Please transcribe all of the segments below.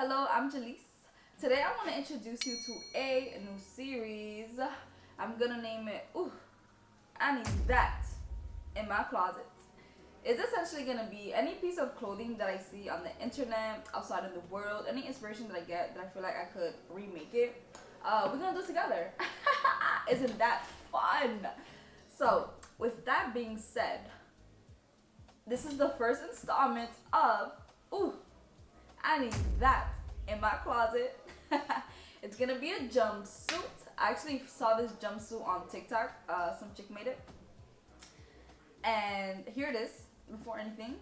Hello, I'm Jelise. Today I want to introduce you to a new series. I'm gonna name it, I need that in my closet. It's essentially gonna be any piece of clothing that I see on the internet, outside of the world, any inspiration that I get that I feel like I could remake it. We're gonna do it together. Isn't that fun? So, with that being said, this is the first installment of, I need that in my closet. It's gonna be a jumpsuit. I actually saw this jumpsuit on TikTok. Some chick made it. And here it is, before anything.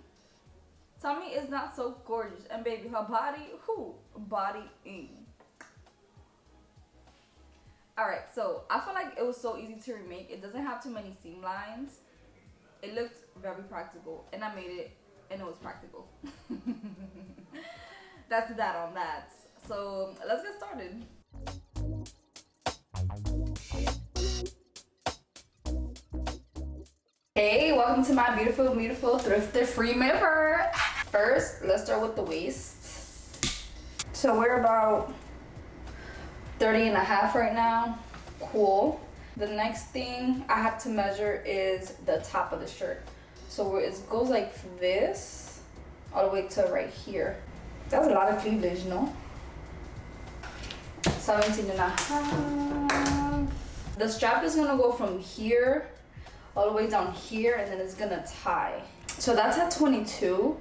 Tell me it's not so gorgeous. And baby, her body, body in. Alright, so I feel like it was so easy to remake. It doesn't have too many seam lines. It looked very practical. And I made it, and it was practical. That's that on that. So let's get started. Hey, welcome to my beautiful thrifted free mirror. First, let's start with the waist. So we're about 30.5 right now. Cool. The next thing I have to measure is the top of the shirt. So it goes like this all the way to right here. That's a lot of cleavage, no? 17.5. The strap is gonna go from here all the way down here, and then it's gonna tie. So that's at 22,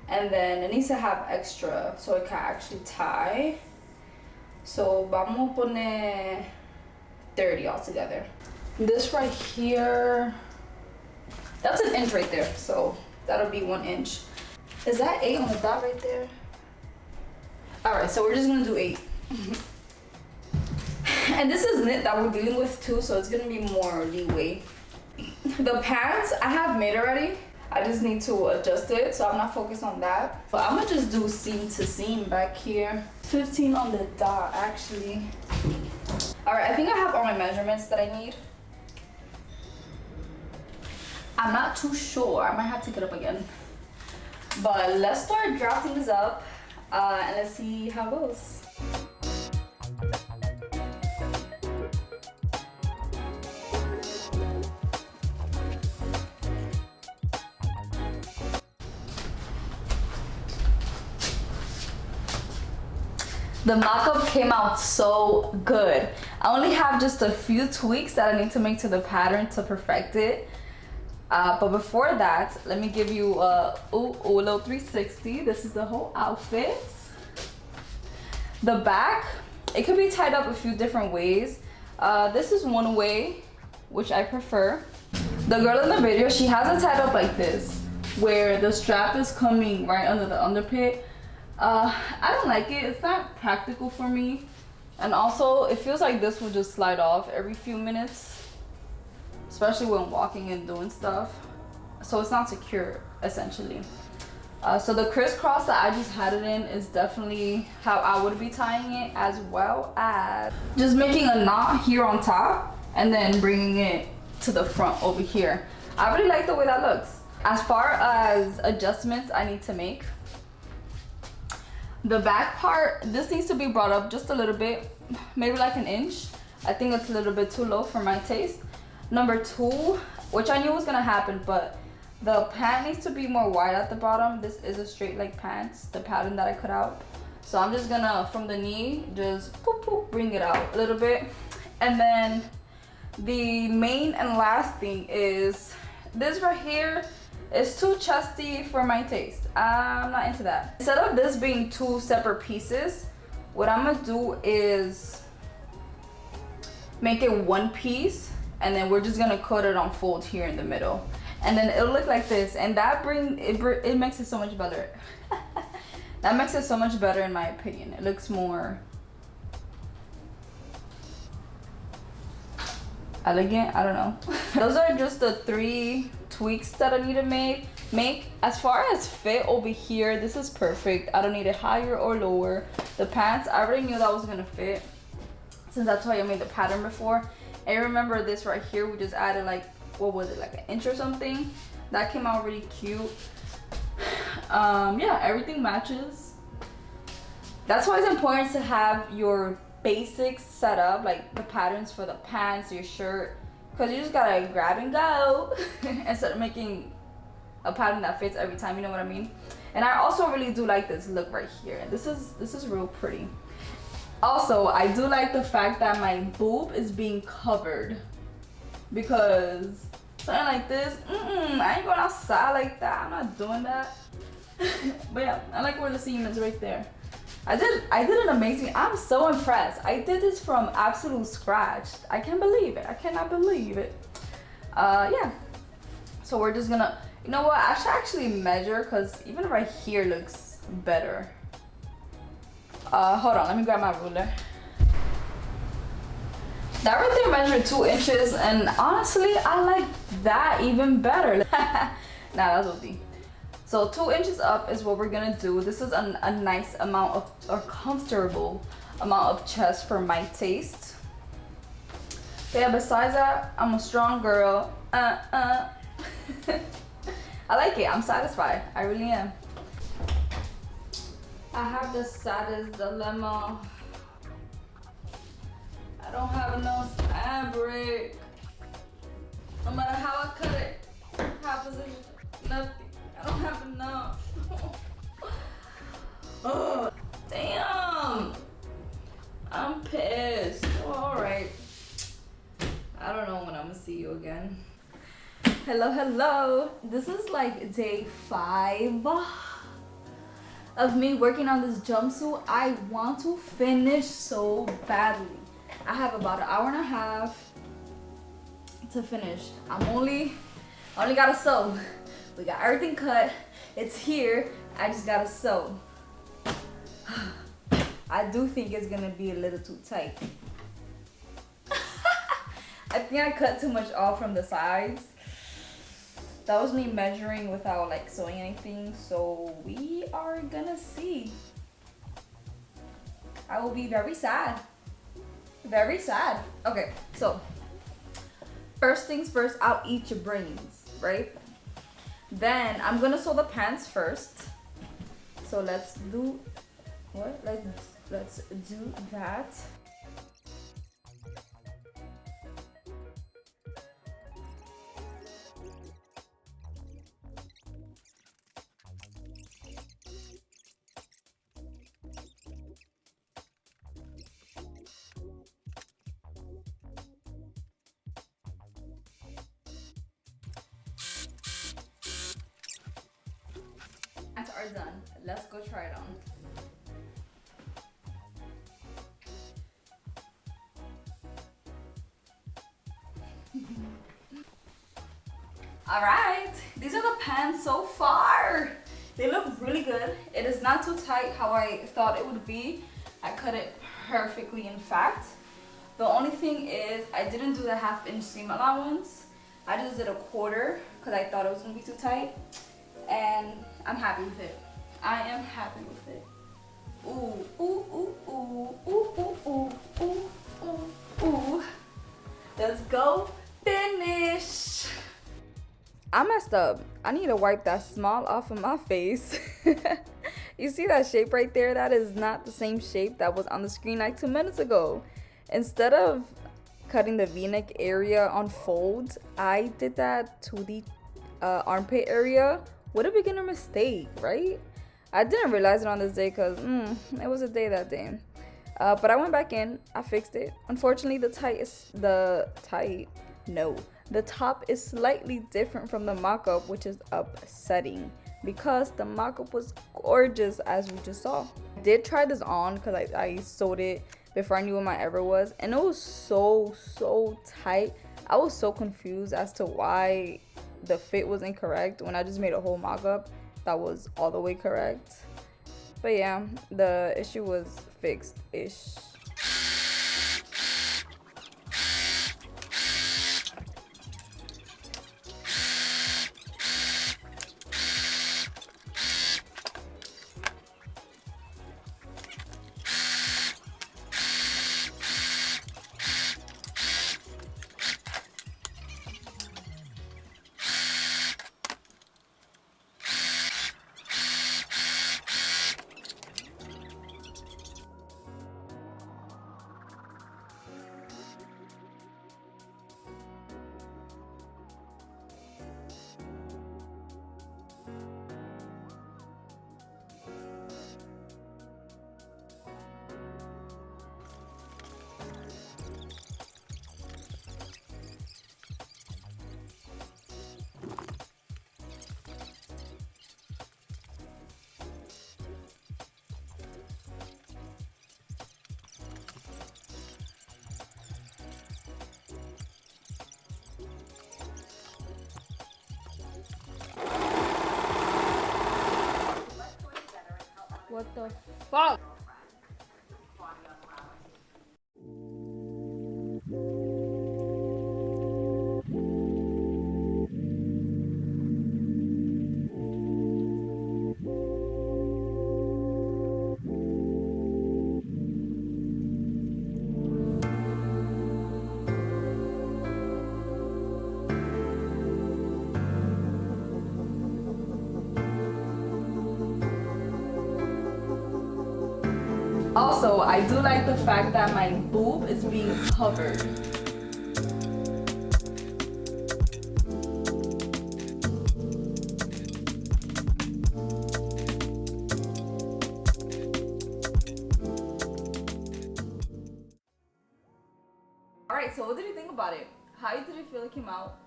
and then it needs to have extra so it can actually tie. So vamos a poner 30 altogether. This right here, that's an inch right there, so that'll be 1 inch. Is that 8 on the dot right there? All right, so we're just gonna do 8. And this is knit that we're dealing with too, so it's gonna be more leeway. The pants I have made already. I just need to adjust it, so I'm not focused on that. But I'm gonna just do seam to seam back here. 15 on the dot, actually. All right, I think I have all my measurements that I need. I'm not too sure. I might have to get up again. But let's start drafting this up. And let's see how it goes. The mock-up came out so good. I only have just a few tweaks that I need to make to the pattern to perfect it. But before that, let me give you a little 360. This is the whole outfit. The back, it could be tied up a few different ways. This is one way, which I prefer. The girl in the video, she has it tied up like this, where the strap is coming right under the underpit. I don't like it. It's not practical for me. And also, it feels like this will just slide off every few minutes, especially when walking and doing stuff. So it's not secure, essentially. So the crisscross that I just had it in is definitely how I would be tying it, as well as just making a knot here on top and then bringing it to the front over here. I really like the way that looks. As far as adjustments I need to make, the back part, this needs to be brought up just a little bit, maybe like 1 inch. I think it's a little bit too low for my taste. Number 2, which I knew was gonna happen, but the pant needs to be more wide at the bottom. This is a straight leg pants, the pattern that I cut out. So I'm just gonna, from the knee, just bring it out a little bit. And then the main and last thing is this right here is too chesty for my taste. I'm not into that. Instead of this being 2 separate pieces, what I'm gonna do is make it 1 piece, and then we're just gonna cut it on fold here in the middle, and then it'll look like this, and that it makes it so much better. That makes it so much better in my opinion. It looks more elegant. I don't know. Those are just the 3 tweaks that I need to make. As far as fit over here, this is perfect. I don't need it higher or lower. The pants, I already knew that was gonna fit since that's how I made the pattern before. And remember this right here, we just added like, what was it, like 1 inch or something. That came out really cute. Yeah, everything matches. That's why it's important to have your basics set up, like the patterns for the pants, your shirt, because you just gotta grab and go instead of making a pattern that fits every time, you know what I mean? And I also really do like this look right here. This is real pretty. Also, I do like the fact that my boob is being covered, because something like this, I ain't going outside like that. I'm not doing that. But yeah, I like where the seam is right there. I did an amazing, I'm so impressed. I did this from absolute scratch. I can't believe it. I cannot believe it. Yeah. So we're just gonna, you know what? I should actually measure, because even right here looks better. Hold on, let me grab my ruler. That right there measured 2 inches, and honestly, I like that even better. Nah, that's OD. So 2 inches up is what we're gonna do. This is a nice amount of, or comfortable amount of chest for my taste. But yeah, besides that, I'm a strong girl. I like it, I'm satisfied, I really am. I have the saddest dilemma. I don't have enough fabric. No matter how I cut it, half position, nothing. I don't have enough. Oh, damn. I'm pissed. Oh, all right. I don't know when I'm gonna see you again. Hello. This is like day 5 of me working on this jumpsuit. I want to finish so badly. I have about an hour and a half to finish. I only gotta sew. We got everything cut. It's here. I just gotta sew. I do think it's gonna be a little too tight. I think I cut too much off from the sides. That was me measuring without like sewing anything. So we are gonna see. I will be very sad. Very sad. Okay, so first things first, I'll eat your brains, right? Then I'm gonna sew the pants first. So let's do what? Let's do that. Pants are done. Let's go try it on. All right, these are the pants so far. They look really good. It is not too tight how I thought it would be. I cut it perfectly, in fact. The only thing is I didn't do the 1/2 inch seam allowance. I just did a 1/4 because I thought it was gonna be too tight. And I'm happy with it. I am happy with it. Ooh, ooh, ooh, ooh, ooh, ooh, ooh, ooh, ooh, ooh. Let's go finish. I messed up. I need to wipe that smile off of my face. You see that shape right there? That is not the same shape that was on the screen like 2 minutes ago. Instead of cutting the v-neck area on folds, I did that to the armpit area. What a beginner mistake, right? I didn't realize it on this day because it was a day that day. But I went back in, I fixed it. Unfortunately, the top is slightly different from the mock-up, which is upsetting because the mock-up was gorgeous, as we just saw. I did try this on because I sewed it before I knew what my ever was, and it was so tight. I was so confused as to why the fit was incorrect when I just made a whole mock-up that was all the way correct. But yeah, the issue was fixed-ish. What the fuck? Also, I do like the fact that my boob is being covered. Alright, so what did you think about it? How did you feel it came out?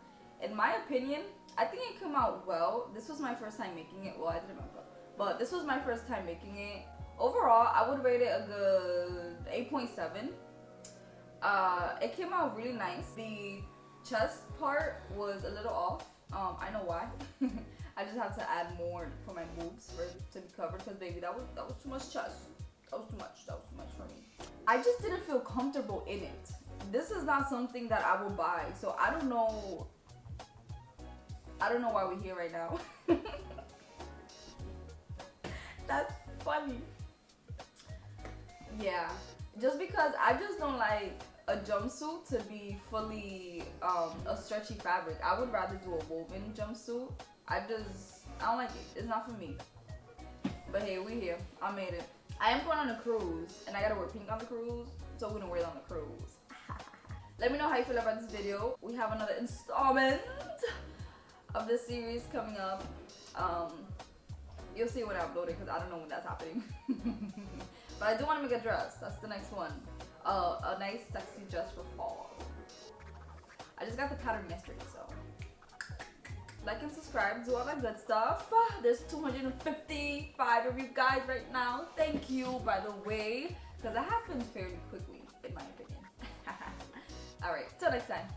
In my opinion, I think it came out well. This was my first time making it. Well, I didn't make up, but this was my first time making it. Overall, I would rate it a good 8.7. It came out really nice. The chest part was a little off. I know why. I just have to add more for my boobs for it to be covered, because baby, that was too much chest. That was too much. That was too much for me. I just didn't feel comfortable in it. This is not something that I will buy, so I don't know why we're here right now. That's funny. Yeah, just because I just don't like a jumpsuit to be fully a stretchy fabric. I would rather do a woven jumpsuit. I don't like it. It's not for me. But hey, we here. I made it. I am going on a cruise, and I gotta wear pink on the cruise, so we're gonna wear it on the cruise. Let me know how you feel about this video. We have another installment of this series coming up. You'll see when I upload it, because I don't know when that's happening. But I do want to make a dress. That's the next one. A nice sexy dress for fall. I just got the pattern yesterday, so like and subscribe, do all that good stuff. There's 255 of you guys right now. Thank you, by the way, because that happened fairly quickly, in my opinion. All right, till next time.